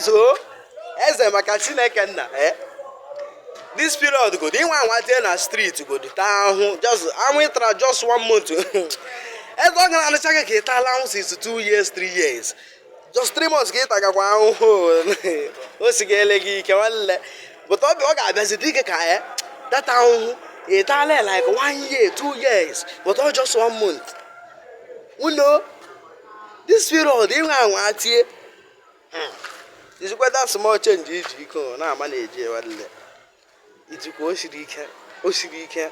ezo eze maka Chineke nna this period go dị nwa anwate na street go dị taa ahụ just anwụtara just 1 month eze ọ gara anụcha gị ka ị taala ahụ since 2 years 3 years just 3 months ka ị tagakwa ahụhụ o si ga-ele gị ike nwanne but ọ ga-abịazi dị ike ka data ahụhụ ị taala like 1 year 2 years but ọ just 1 month you know this period ị nwa anwatie ijikwa that small change iji ike na-ama na-eji nwanne ijikwa o siri ike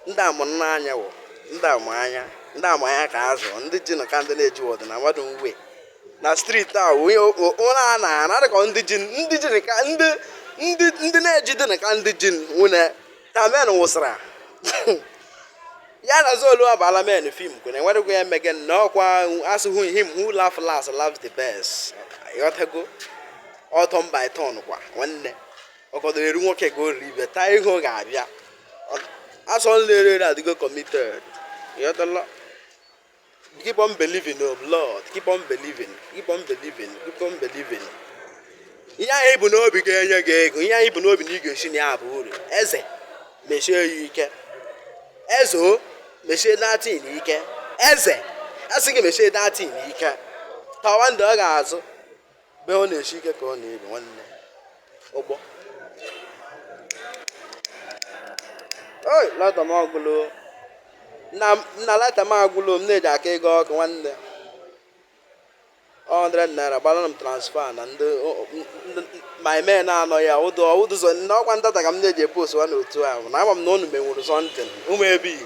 ndị amụ n'anya wụ ndị amụ anya ka azụ ndị ji na ka ndị na-eji wọdụ na mmadụ uwe na street a ụra na dịka ndị na-eji dị na ka ndị ji nwune ka men wụsara ya na zolu abala men film kwene enwerekwa ya mege na ọkwa asụhụ him who laugh last laughs the best ịghọtago ọtọ by turn kwa nwanne ọkọdoro eru nwoke ga ori ibe taa ihe ọ ga-abịa asọ nlere adịgo committed ịghọtala keep on believing oh Lord keep on believing ihe anyị bụ n'obi ga-enye gị ego ihe anyị bụ n'obi na ị ga-esi na ya bụ uru eze mechie ya ike eze o mechie datin ike eze asị gị mechie datin ike tawa ndị ọ ga-azụ be ọ na-esi ike ka ọ na-ebi nwanne ụgbọ oi lata m agwụlo na lata m agwụlo m na-eji aka ego ọkụ nwanne 100 naira gbara m transfer na ndị my men anọ ya ụdụzọ na ọkwa ndata ka m na-eji post wa n'otu ahụ na ama m na unu menwuru something ụmụ ebe